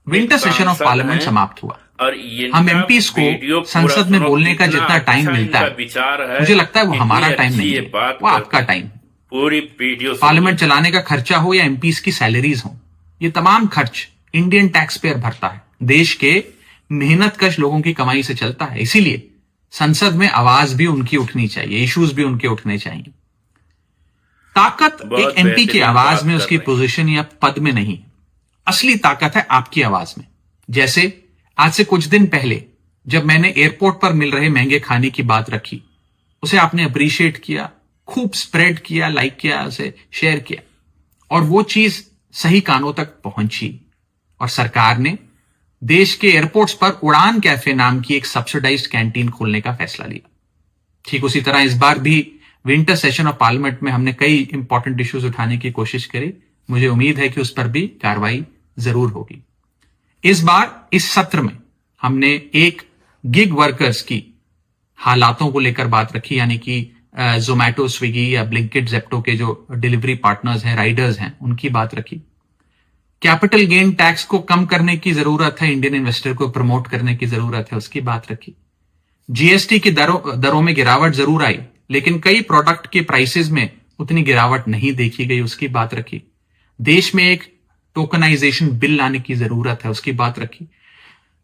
Winter session of parliament समाप्त हुआ। और हम एमपीज को संसद में बोलने का जितना टाइम मिलता है, मुझे लगता है वो हमारा टाइम नहीं है, वो आपका टाइम। पूरी वीडियो पार्लियामेंट चलाने का खर्चा हो या एमपीज की सैलरीज हो, ये तमाम खर्च इंडियन टैक्स पेयर भरता है, देश के मेहनतकश लोगों की कमाई से चलता है। इसीलिए संसद में आवाज भी उनकी उठनी चाहिए, इश्यूज भी उनके उठने चाहिए। ताकत एक एमपी की आवाज में, उसकी पोजीशन या पद में नहीं, असली ताकत है आपकी आवाज में। जैसे आज से कुछ दिन पहले जब मैंने एयरपोर्ट पर मिल रहे महंगे खाने की बात रखी, उसे आपने अप्रिशिएट किया, खूब स्प्रेड किया, लाइक किया, उसे शेयर किया, और वो चीज सही कानों तक पहुंची और सरकार ने देश के एयरपोर्ट्स पर उड़ान कैफे नाम की एक सब्सिडाइज्ड कैंटीन खोलने का फैसला लिया। ठीक उसी तरह इस बार भी विंटर सेशन ऑफ पार्लियामेंट में हमने कई इंपॉर्टेंट इश्यूज उठाने की कोशिश करी। मुझे उम्मीद है कि उस पर भी कार्रवाई जरूर होगी। इस बार इस सत्र में हमने एक गिग वर्कर्स की हालातों को लेकर बात रखी, यानी कि जोमैटो, स्विगी या ब्लिंकिट, जेप्टो के जो डिलीवरी पार्टनर्स हैं, राइडर्स हैं, उनकी बात रखी। कैपिटल गेन टैक्स को कम करने की जरूरत है, इंडियन इन्वेस्टर को प्रमोट करने की जरूरत है, उसकी बात रखी। जीएसटी की दरों में गिरावट जरूर आई, लेकिन कई प्रोडक्ट के प्राइसेस में उतनी गिरावट नहीं देखी गई, उसकी बात रखी। देश में एक टोकनाइजेशन बिल लाने की जरूरत है, उसकी बात रखी।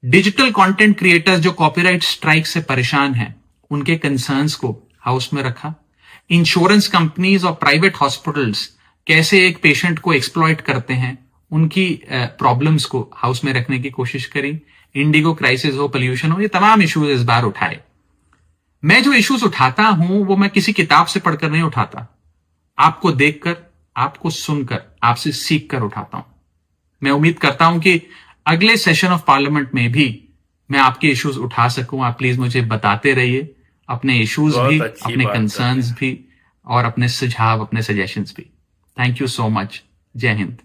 डिजिटल कंटेंट क्रिएटर्स जो कॉपीराइट स्ट्राइक से परेशान हैं, उनके कंसर्न्स को हाउस में रखा। इंश्योरेंस कंपनीज और प्राइवेट हॉस्पिटल्स कैसे एक पेशेंट को एक्सप्लॉइट करते हैं, उनकी प्रॉब्लम्स को हाउस में रखने की कोशिश करी। इंडिगो क्राइसिस हो, पोल्यूशन हो, ये तमाम इश्यूज इस बार उठाए। मैं जो इश्यूज उठाता हूं वो मैं किसी किताब से पढ़कर नहीं उठाता, आपको देखकर, आपको सुनकर, आपसे सीखकर उठाता हूं। मैं उम्मीद करता हूं कि अगले सेशन ऑफ पार्लियामेंट में भी मैं आपके इश्यूज उठा सकूं। आप प्लीज मुझे बताते रहिए अपने इश्यूज भी, अपने कंसर्न्स भी, और अपने सुझाव, अपने सजेशंस भी। Thank you so much. जय हिंद।